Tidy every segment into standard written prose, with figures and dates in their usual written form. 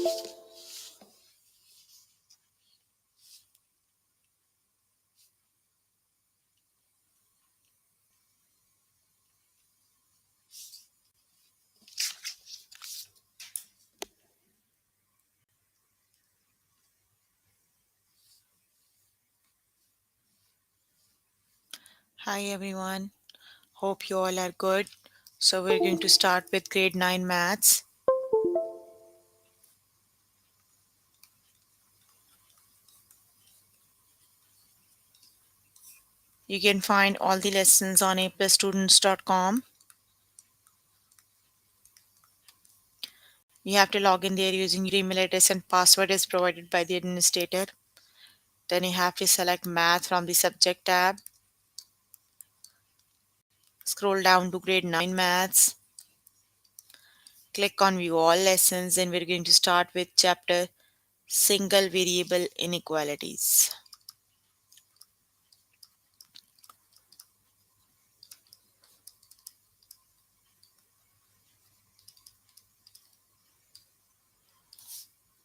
Hi everyone, hope you all are good. So we're going to start with grade 9 maths. You can find all the lessons on aplusstudents.com. You have to log in there using your email address and password is provided by the administrator. Then you have to select math from the subject tab. Scroll down to grade 9 maths. Click on view all lessons and we're going to start with chapter single variable inequalities.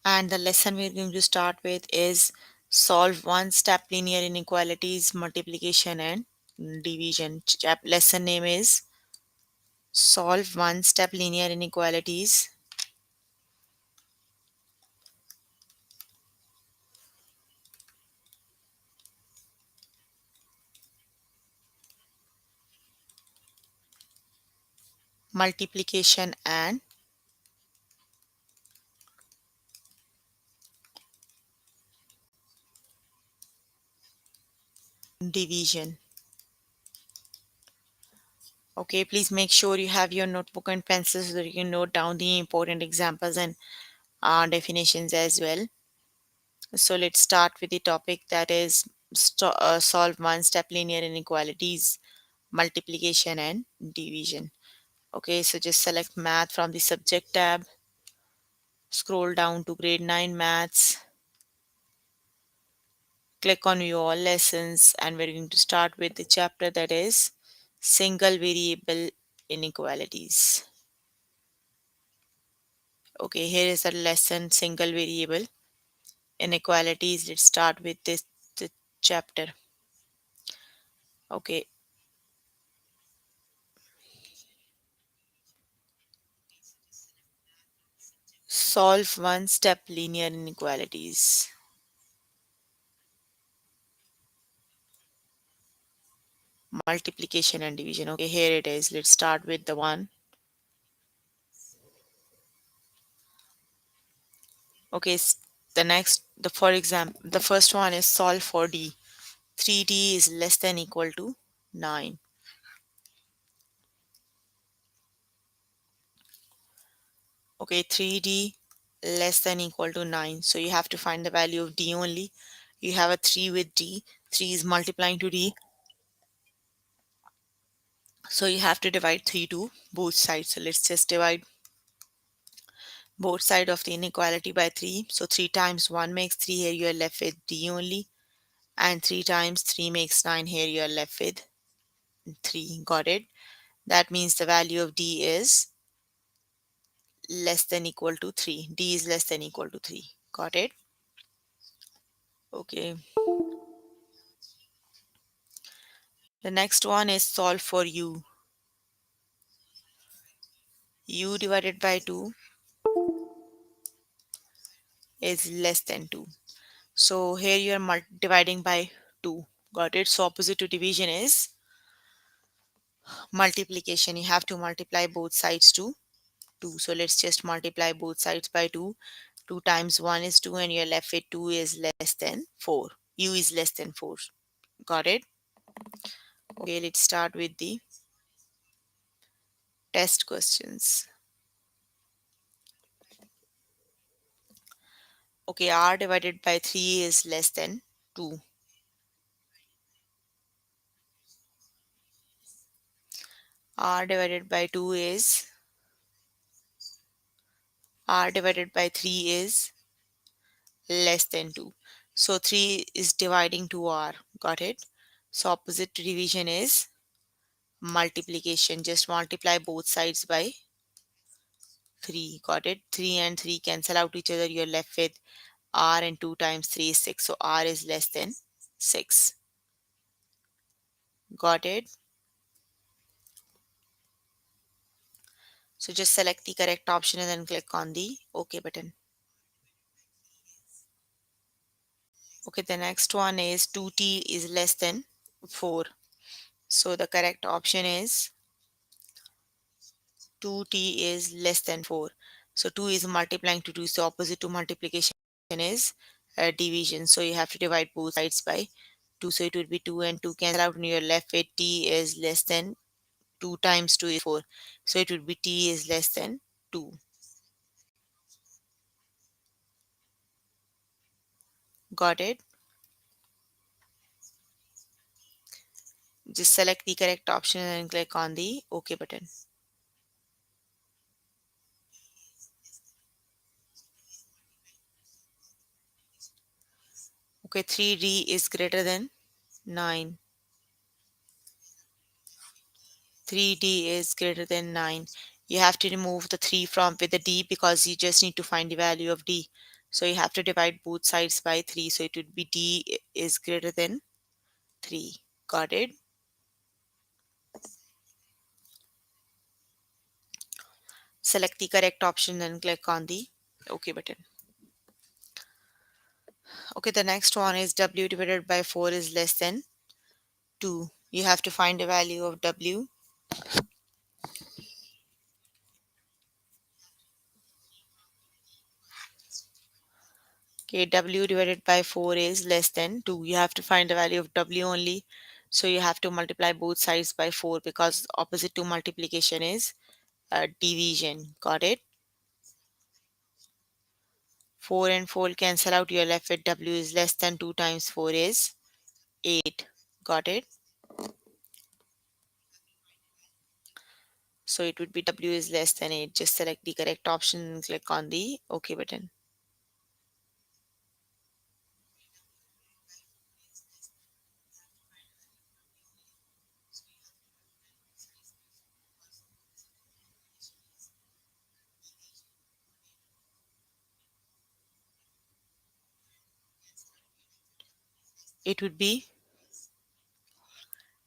And the lesson we're going to start with is solve one step linear inequalities, multiplication and division. Lesson name is solve one step linear inequalities, multiplication and division. Okay, please make sure you have your notebook and pencil so that you can note down the important examples and definitions as well. So let's start with the topic that is solve one step linear inequalities, multiplication and division. Okay, so just select math from the subject tab, scroll down to grade 9 maths, click on view all lessons, and we're going to start with the chapter that is single variable inequalities. Okay, here is the lesson single variable inequalities. Let's start with this the chapter. Okay, solve one step linear inequalities, multiplication and division. Okay, here it is. Let's start with the one. Okay, the next, the for example, the first one is solve for d. 3d is less than equal to 9. Okay, 3d less than equal to 9. So you have to find the value of d only. You have a 3 with d. 3 is multiplying to d. So you have to divide 3 to both sides. So let's just divide both sides of the inequality by 3. So 3 times 1 makes 3. Here you are left with d only. And 3 times 3 makes 9. Here you are left with 3. Got it? That means the value of d is less than equal to 3. D is less than equal to 3. Got it? Okay. The next one is solve for u. U divided by 2 is less than 2. So here you are dividing by 2. Got it? So opposite to division is multiplication. You have to multiply both sides to 2. So let's just multiply both sides by 2. 2 times 1 is 2 and you're left with 2 is less than 4. U is less than 4. Got it? Okay, let's start with the test questions. Okay, r divided by 3 is less than 2. R divided by 2 is r divided by 3 is less than 2. So 3 is dividing to r. Got it? So opposite to division is multiplication. Just multiply both sides by 3. Got it? 3 and 3 cancel out each other. You're left with r, and 2 times 3 is 6. So r is less than 6. Got it? So just select the correct option and then click on the OK button. Okay, the next one is 2t is less than 4. So the correct option is 2t is less than 4. So 2 is multiplying to 2. So opposite to multiplication is division. So you have to divide both sides by 2. So it would be 2 and 2 cancel out and you're left with t is less than 2 times 2 is 4. So it would be t is less than 2. Got it? Just select the correct option and click on the OK button. Okay, 3d is greater than 9. 3d is greater than 9. You have to remove the 3 from with the d because you just need to find the value of d. So you have to divide both sides by 3. So it would be d is greater than 3. Got it? Select the correct option and click on the OK button. Okay, the next one is w divided by 4 is less than 2. You have to find the value of w. Okay, w divided by 4 is less than 2. You have to find the value of w only. So you have to multiply both sides by 4 because opposite to multiplication is division. Got it? 4 and 4 cancel out. You're left with w is less than 2 times 4 is 8. Got it? So it would be w is less than 8. Just select the correct option and click on the OK button. It would be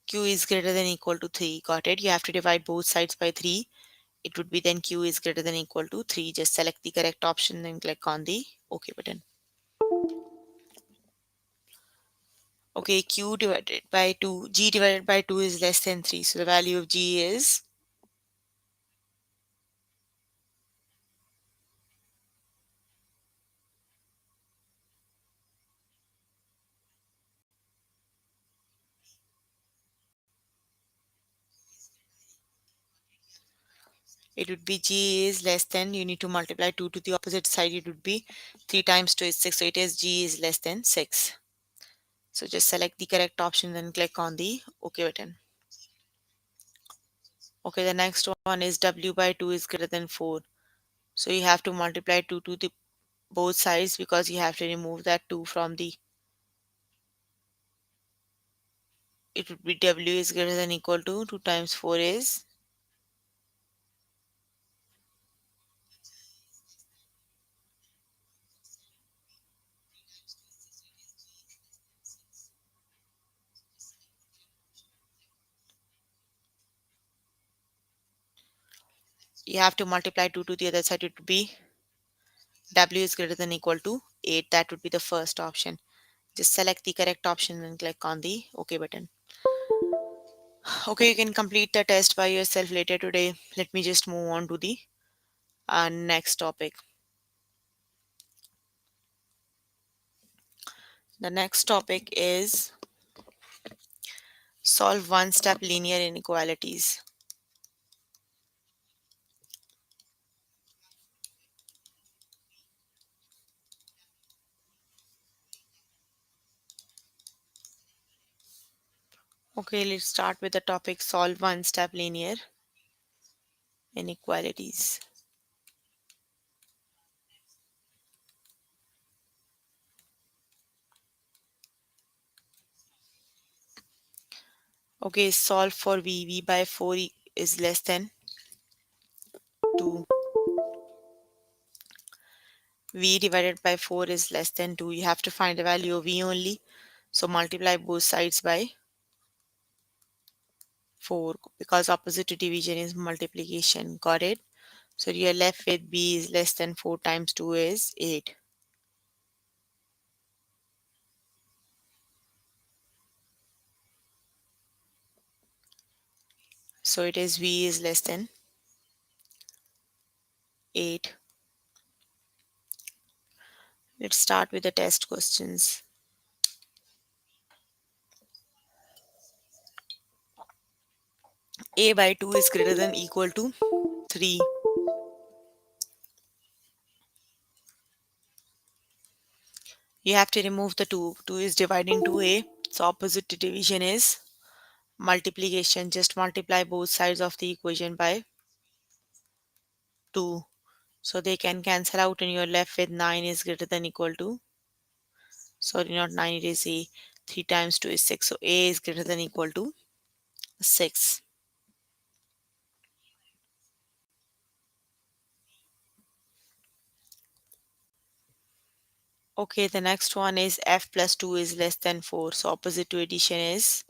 q is greater than equal to 3. Got it? You have to divide both sides by 3. It would be then q is greater than equal to 3. Just select the correct option and click on the OK button. Okay, q divided by 2, g divided by 2 is less than 3. So the value of g is, it would be g is less than, you need to multiply 2 to the opposite side. It would be 3 times 2 is 6. So it is g is less than 6. So just select the correct option and click on the OK button. Okay, the next one is w by 2 is greater than 4. So you have to multiply 2 to the both sides because you have to remove that 2 from the, it would be w is greater than equal to 2 times 4 is, you have to multiply 2 to the other side. It would be w is greater than equal to 8. That would be the first option. Just select the correct option and click on the OK button. Okay, you can complete the test by yourself later today. Let me just move on to the next topic. The next topic is solve one-step linear inequalities. Okay, let's start with the topic solve one-step linear inequalities. Okay, solve for v by 4 is less than 2. V divided by 4 is less than 2. You have to find the value of V only. So multiply both sides by 4 because opposite to division is multiplication. Got it? So you're left with B is less than 4 times 2 is 8. So it is V is less than 8. Let's start with the test questions. A by 2 is greater than equal to 3. You have to remove the 2. 2 is dividing to A. So opposite to division is multiplication. Just multiply both sides of the equation by 2. So they can cancel out and you're left with 9 is greater than equal to, sorry, not 9, it is A. 3 times 2 is 6. So A is greater than equal to 6. Okay, the next one is F plus 2 is less than 4. So opposite to addition is,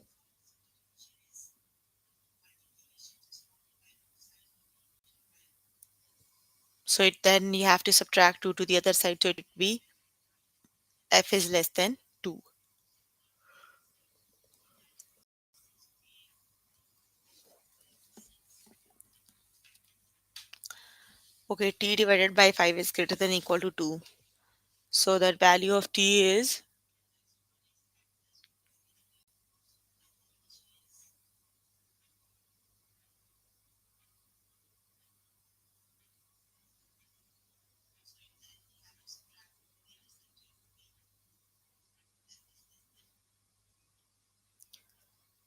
so it, then you have to subtract 2 to the other side. So it would be F is less than 2. Okay, T divided by 5 is greater than equal to 2. So that value of T is,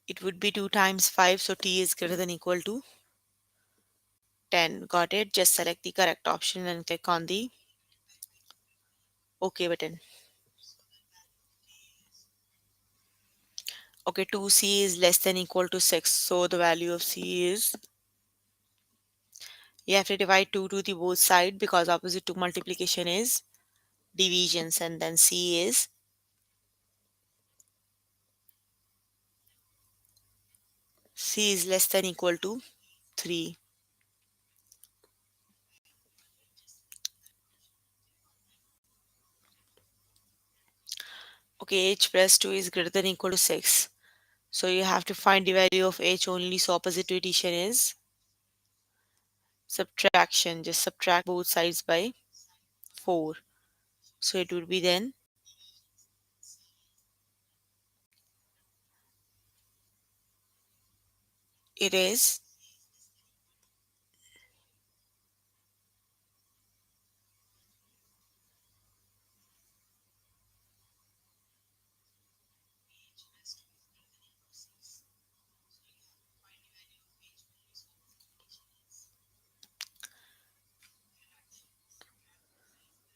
it would be 2 times 5. So T is greater than equal to 10. Got it? Just select the correct option and click on the OK button. Okay, 2C is less than equal to 6. So the value of C is, you have to divide 2 to the both side because opposite to multiplication is divisions, and then C is less than equal to 3. Okay, H plus 2 is greater than equal to 6. So you have to find the value of H only. So opposite to addition is subtraction. Just subtract both sides by 4. So it would be then, it is,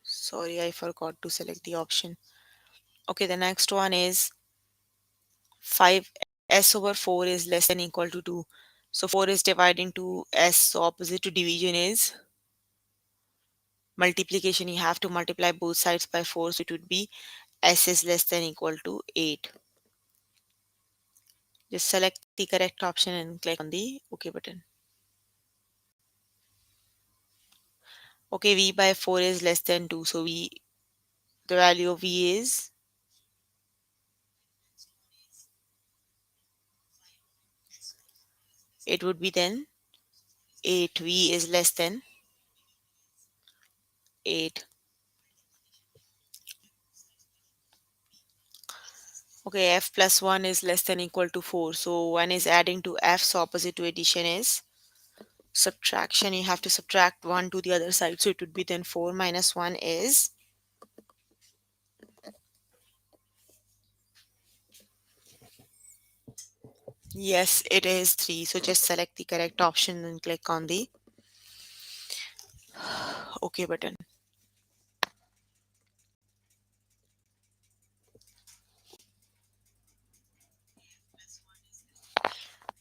sorry, I forgot to select the option. Okay, the next one is 5 s over 4 is less than equal to 2. So 4 is dividing to s. So opposite to division is multiplication. You have to multiply both sides by 4. So it would be s is less than equal to 8. Just select the correct option and click on the OK button. Okay, v by 4 is less than 2. So the value of v is, it would be then 8. V is less than 8. Okay, f plus 1 is less than equal to 4. So 1 is adding to f. So opposite to addition is subtraction. You have to subtract 1 to the other side. So it would be then 4 minus 1 is, yes, it is 3. So just select the correct option and click on the OK button.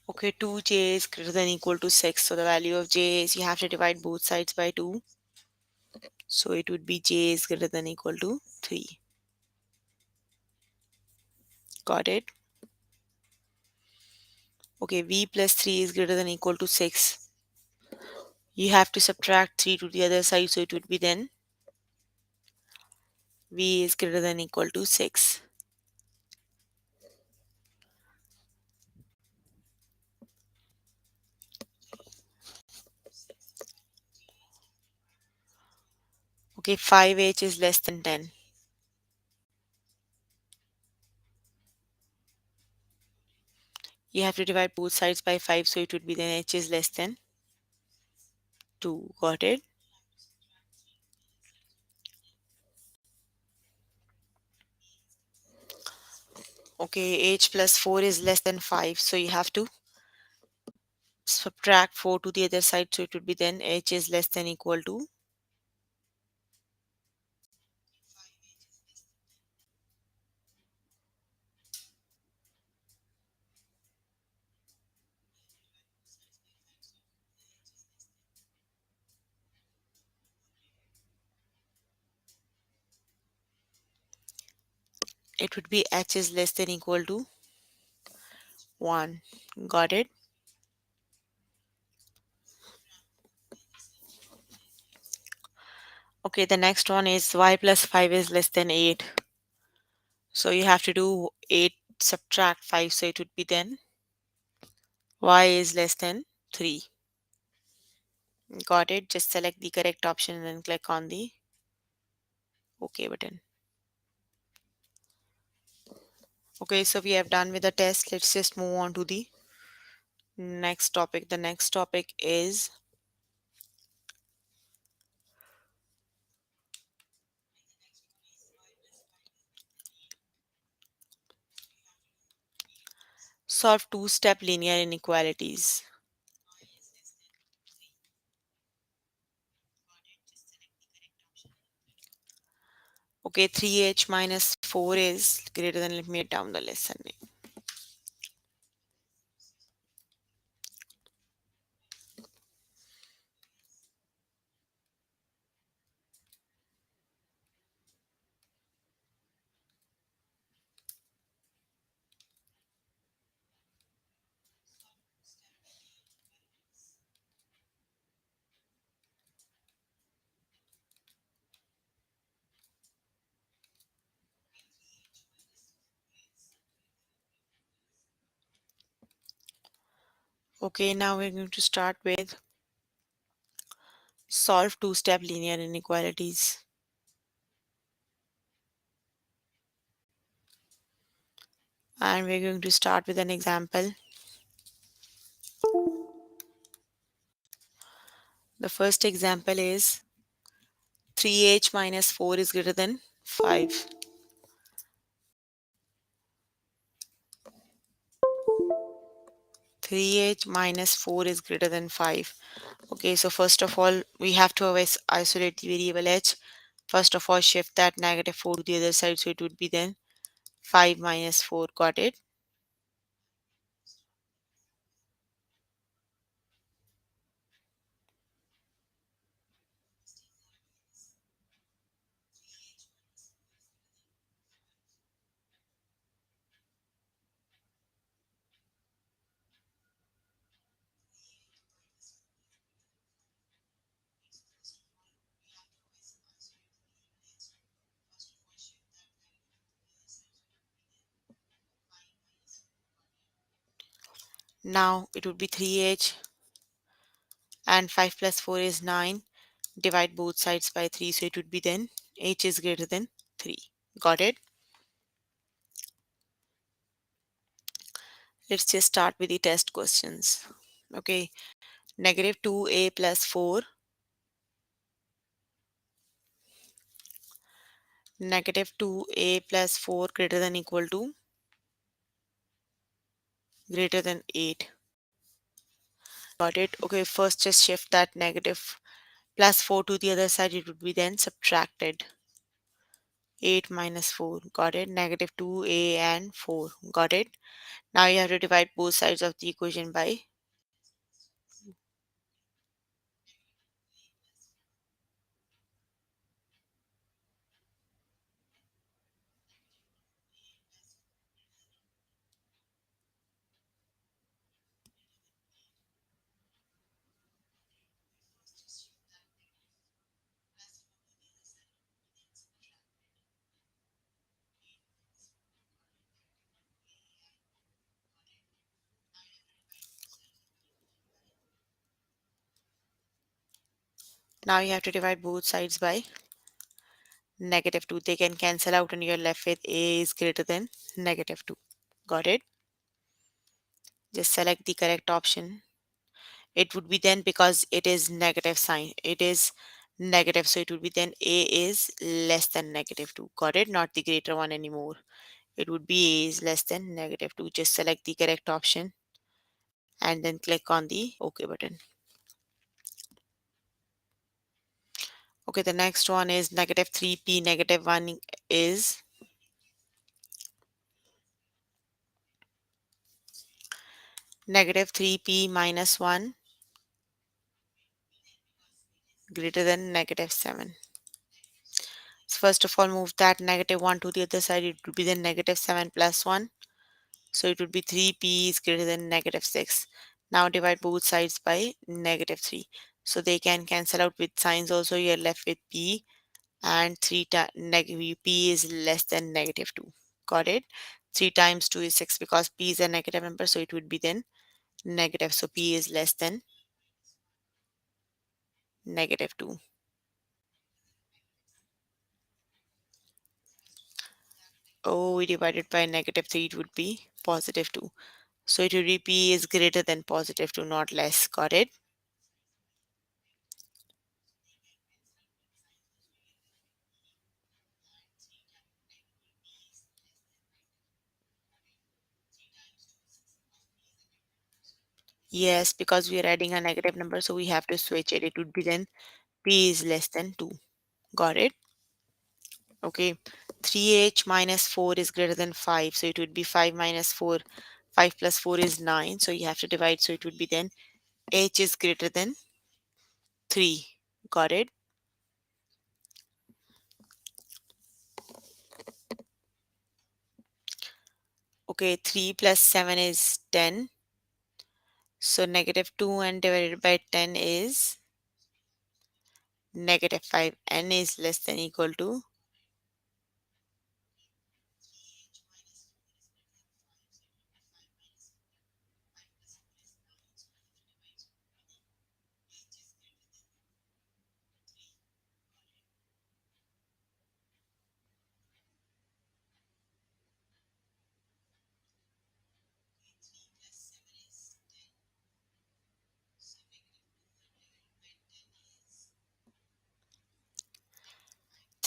Okay, 2j is greater than equal to 6. So the value of j is, you have to divide both sides by 2. So it would be j is greater than equal to 3. Got it? Okay, v plus 3 is greater than equal to 6. You have to subtract 3 to the other side, so it would be then v is greater than equal to 6. Okay, 5h is less than 10. You have to divide both sides by 5, so it would be then h is less than 2. Got it? Okay, h plus 4 is less than 5, so you have to subtract 4 to the other side, so it would be then h is less than equal to, it would be h is less than equal to 1. Got it? Okay, the next one is y plus 5 is less than 8. So you have to do 8 subtract 5, so it would be then y is less than 3. Got it? Just select the correct option and then click on the OK button. Okay, so we have done with the test. Let's just move on to the next topic. The next topic is solve two-step linear inequalities. Okay, 3h minus 4 is greater than, let me write down the lesson name. Okay, now we're going to start with solve two-step linear inequalities. And we're going to start with an example. The first example is 3h minus 4 is greater than 5. 3h minus 4 is greater than 5. Okay, so first of all, we have to always isolate the variable h. First of all, shift that negative 4 to the other side, so it would be then 5 minus 4. Got it? Now it would be 3h and 5 plus 4 is 9. Divide both sides by 3, so it would be then h is greater than 3. Got it? Let's just start with the test questions. Okay, negative 2a plus 4, negative 2a plus 4 greater than equal to greater than 8. Got it? Okay, first just shift that negative plus 4 to the other side, it would be then subtracted. 8 minus 4. Got it? Negative 2a and 4. Got it? Now you have to divide both sides of the equation by, Now you have to divide both sides by -2. They can cancel out and you're left with a is greater than -2. Got it? Just select the correct option. It would be then, because it is negative sign, it is negative, so it would be then a is less than -2. Got it? Not the greater one anymore. It would be a is less than -2. Just select the correct option and then click on the OK button. Okay, the next one is -3p -1 is -3p minus 1 greater than -7. So first of all, move that -1 to the other side. It would be then -7 plus 1. So it would be 3p is greater than -6. Now divide both sides by -3. So they can cancel out with signs also. You're left with p, and 3 times p is less than -2. Got it? 3 times 2 is 6, because p is a negative number. So it would be then negative. So p is less than -2. Oh, we divided by -3, it would be +2. So it would be p is greater than +2, not less. Got it? Yes, because we are adding a negative number, so we have to switch it. It would be then p is less than 2. Got it? Okay. 3h minus 4 is greater than 5. So it would be 5 minus 4. 5 plus 4 is 9. So you have to divide. So it would be then h is greater than 3. Got it? Okay. 3 plus 7 is 10. So -2 and divided by 10 is -5. N is less than equal to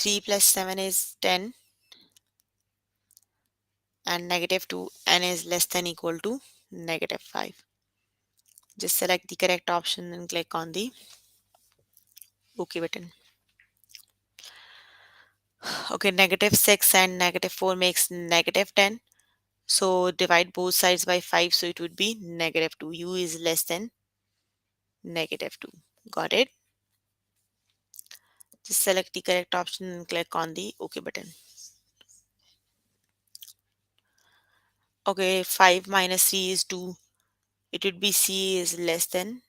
3 plus 7 is 10, and -2, n is less than equal to -5. Just select the correct option and click on the OK button. Okay, -6 and -4 makes -10. So divide both sides by 5. So it would be -2. U is less than -2. Got it? Just select the correct option and click on the OK button. Okay, 5 minus 3 is 2. It would be C is less than.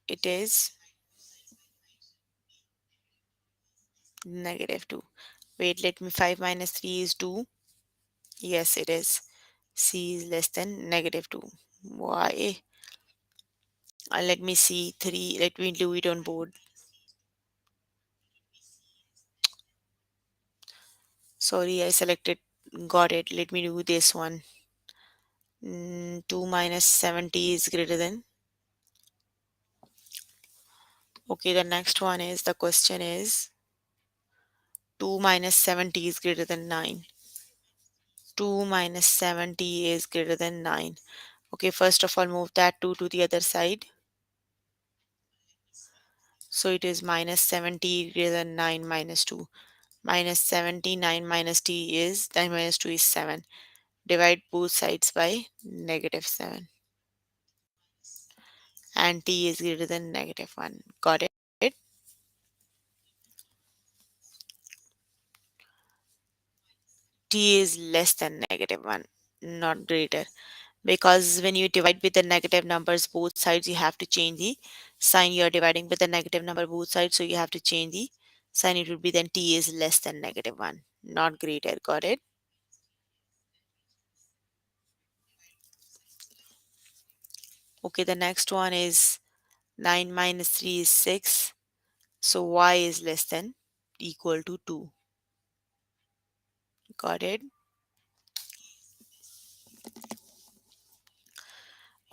It is -2. Wait, let me. 5 minus 3 is 2. Yes, it is. C is less than -2. Why? Let me see. 3. Let me do it on board. Sorry, I selected. Got it. Let me do this one. 2 minus 70 is greater than. Okay, the next one is, the question is 2 minus 70 is greater than 9. 2 minus 70 is greater than 9. Okay, first of all, move that 2 to the other side. So it is -70 greater than 9 minus 2. -79 minus t is, 9 minus 2 is 7. Divide both sides by -7. And t is greater than -1. Got it? T is less than -1, not greater. Because when you divide with the negative numbers both sides, you have to change the sign. You're dividing with the negative number both sides, so you have to change the sign, it would be then t is less than -1, not greater. Got it? Okay, the next one is 9 minus 3 is 6. So y is less than equal to 2. Got it?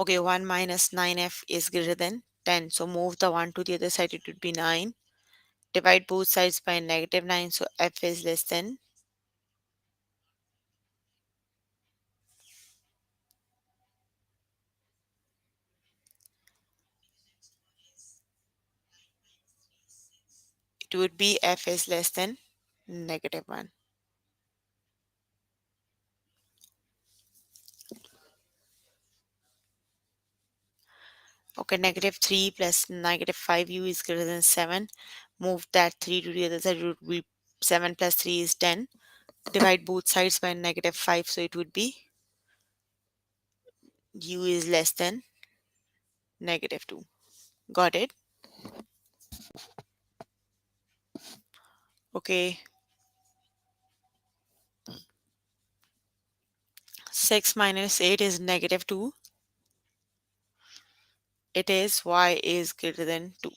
Okay, 1 minus 9f is greater than 10. So move the 1 to the other side, it would be 9. Divide both sides by -9, so f is less than. It would be f is less than -1. Okay, -3 plus -5u is greater than 7. Move that 3 to the other side, it would be 7 plus 3 is 10. Divide both sides by -5, so it would be u is less than -2. Got it? Okay, 6 minus 8 is -2. It is y is greater than 2.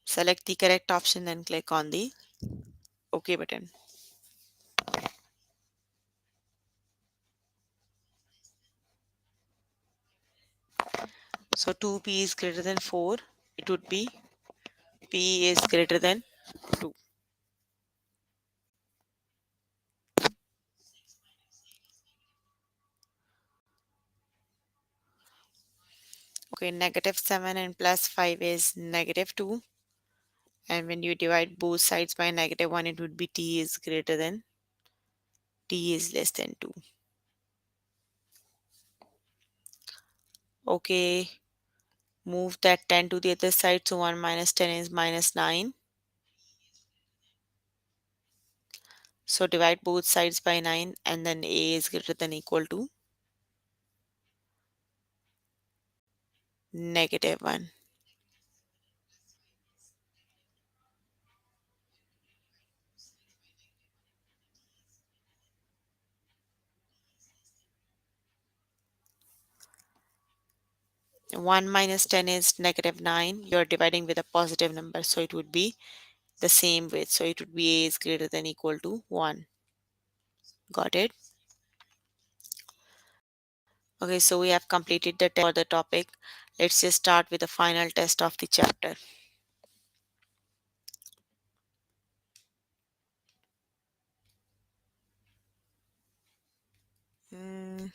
Select the correct option, then click on the OK button. So 2p is greater than 4. It would be p is greater than 2. Okay, -7 and +5 is -2. And when you divide both sides by -1, it would be t is less than 2. Okay, move that 10 to the other side. So 1 minus 10 is -9. So divide both sides by 9, and then a is greater than equal to -1. 1 minus 10 is -9. You're dividing with a positive number, so it would be the same width. So it would be a is greater than equal to 1. Got it? Okay, so we have completed the test for the topic. Let's just start with the final test of the chapter. Hmm,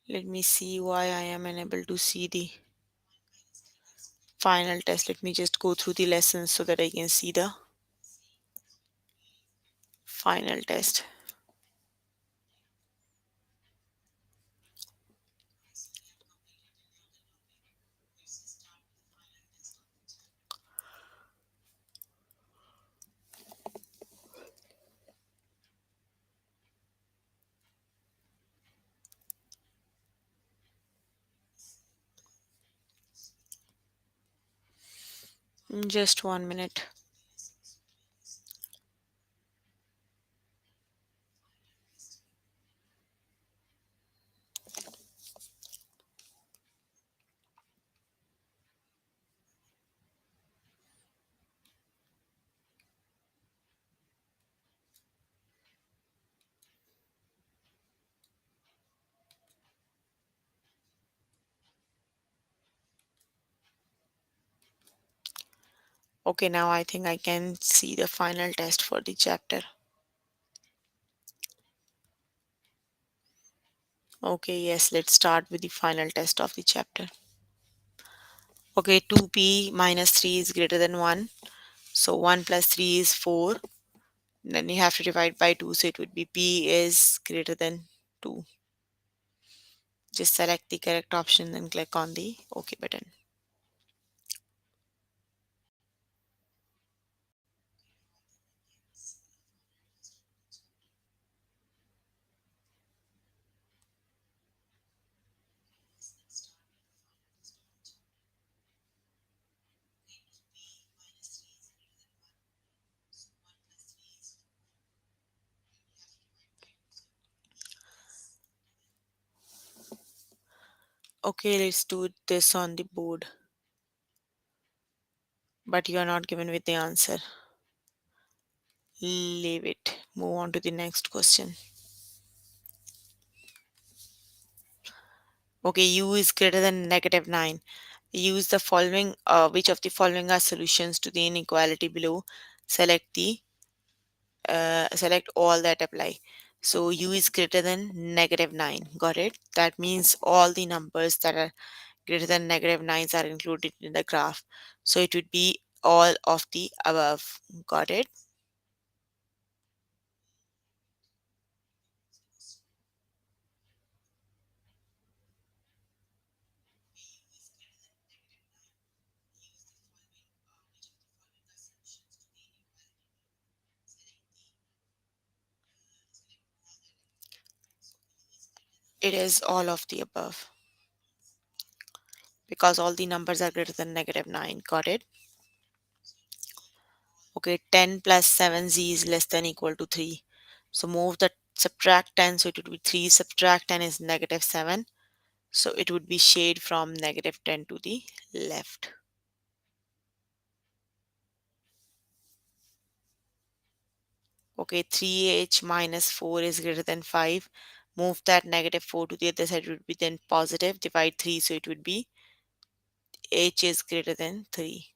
let me see why I am unable to see the final test. Let me just go through the lessons so that I can see the final test. Just 1 minute. Okay, now I think I can see the final test for the chapter. Okay, yes, let's start with the final test of the chapter. Okay, 2p minus 3 is greater than 1. So 1 plus 3 is 4. Then you have to divide by 2, so it would be p is greater than 2. Just select the correct option and click on the OK button. Okay, let's do this on the board. But you are not given with the answer. Leave it. Move on to the next question. Okay, u is greater than negative 9. Use the following, which of the following are solutions to the inequality below? Select the, select all that apply. So u is greater than negative 9. Got it? That means all the numbers that are greater than negative 9s are included in the graph. So it would be all of the above. Got it? It is all of the above because all the numbers are greater than negative 9. Got it? Okay, 10 plus 7z is less than equal to 3. So move the subtract 10, so it would be 3 subtract 10 is negative 7. So it would be shade from negative 10 to the left. Okay, 3h minus 4 is greater than 5. Move that negative 4 to the other side, it would be then positive. Divide 3, so it would be h is greater than 3.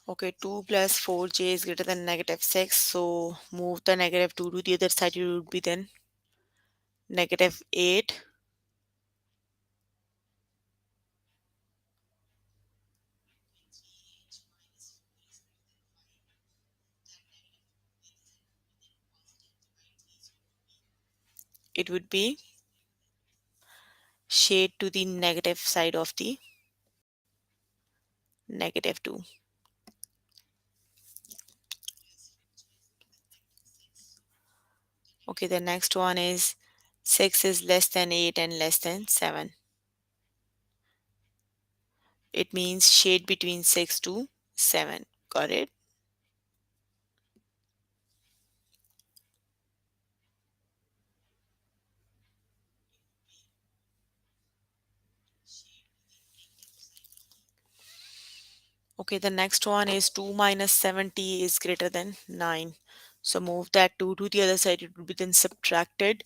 Okay, 2 plus 4j is greater than negative 6. So move the negative 2 to the other side, it would be then negative 8. It would be shade to the negative side of the negative 2. Okay, the next one is 6 is less than 8 and less than 7. It means shade between 6 to 7. Got it? Okay, the next one is 2 minus 70 is greater than 9. So move that 2 to the other side, it will be then subtracted.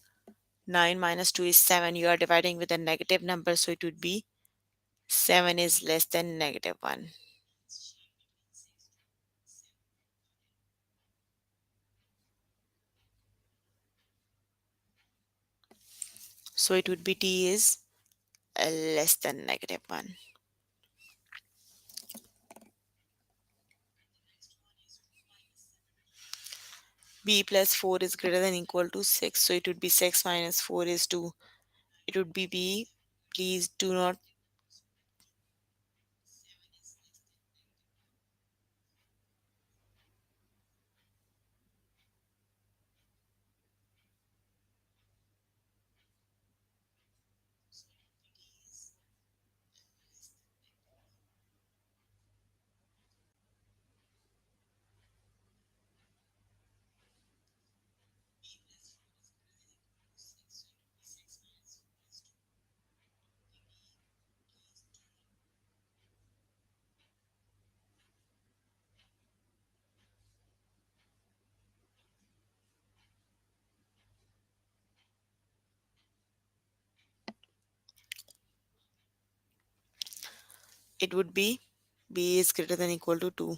9 minus 2 is 7. You are dividing with a negative number, so it would be 7 is less than negative 1. So it would be t is less than negative 1. B plus 4 is greater than equal to 6. So it would be 6 minus 4 is 2. It would be B. Please do not. It would be B is greater than equal to 2.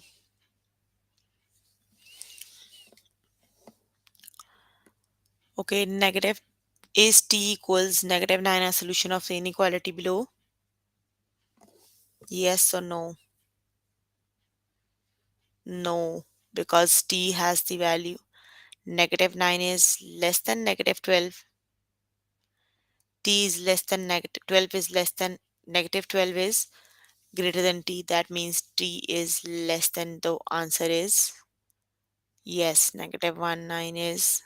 Okay, negative is t equals negative 9 a solution of the inequality below? Yes or no? No, because t has the value. Negative 9 is less than negative 12. T is less than negative 12 is less than negative 12 is greater than t. That means t is less than the answer is yes, negative 1 9 is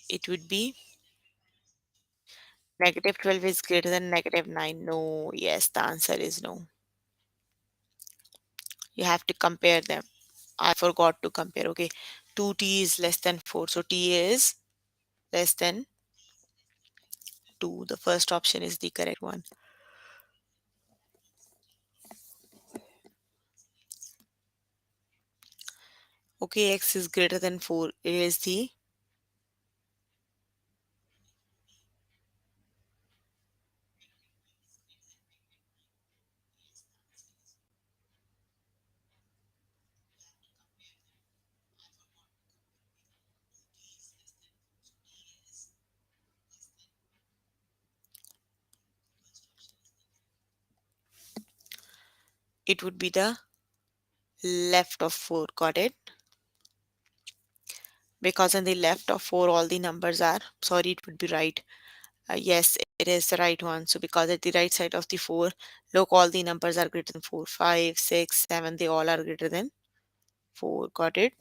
it would be negative 12 is greater than negative 9. No, yes, the answer is no. You have to compare them. I forgot to compare. Okay, 2t is less than 4, so t is less than 2. The first option is the correct one. Okay, x is greater than 4. It is the it would be the left of 4. Got it? Because on the left of 4 all the numbers are, sorry, it would be right. Yes, it is the right one. So because at the right side of the 4, look, all the numbers are greater than 4. 5, 6, 7, they all are greater than 4. Got it?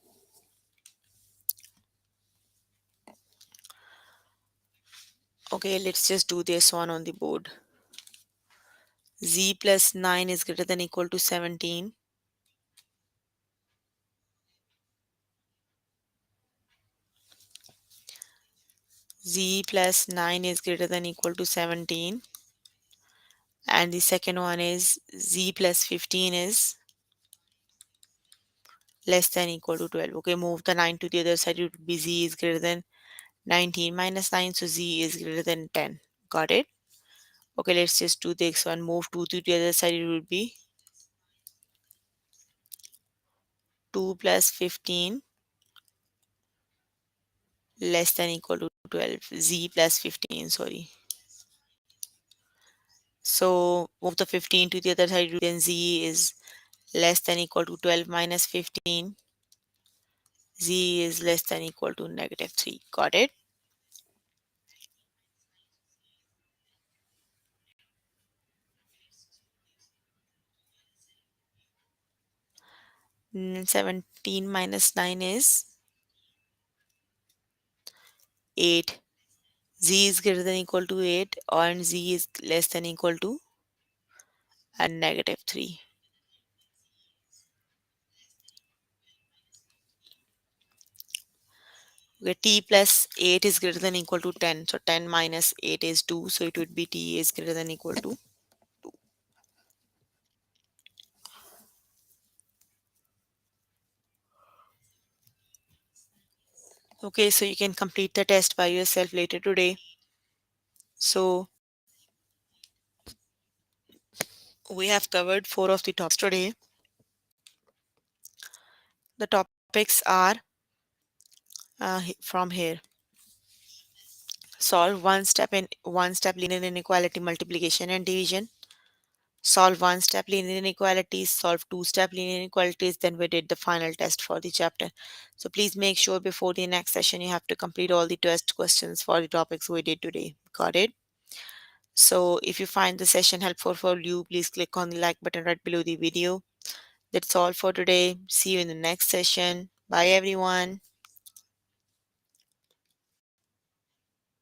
Okay, let's just do this one on the board. Z plus 9 is greater than equal to 17. Z plus 9 is greater than equal to 17. And the second one is Z plus 15 is less than equal to 12. Okay, move the 9 to the other side. It would be Z is greater than 19 minus 9. So Z is greater than 10. Got it? Okay, let's just do this one. Move 2 to the other side. It would be 2 plus 15 less than equal to 12. Z plus 15, sorry. So move the 15 to the other side. Then Z is less than equal to 12 minus 15. Z is less than equal to negative 3. Got it? 17 minus 9 is 8. Z is greater than equal to 8 and Z is less than equal to negative 3. Okay, t plus 8 is greater than equal to 10. So 10 minus 8 is 2. So it would be t is greater than equal to 2. Okay, so you can complete the test by yourself later today. So we have covered 4 of the topics today. The topics are from here. Solve one step linear inequality multiplication and division. Solve one step linear inequalities, solve two step linear inequalities, then we did the final test for the chapter. So please make sure before the next session you have to complete all the test questions for the topics we did today. Got it? So if you find the session helpful for you, please click on the like button right below the video. That's all for today. See you in the next session. Bye everyone.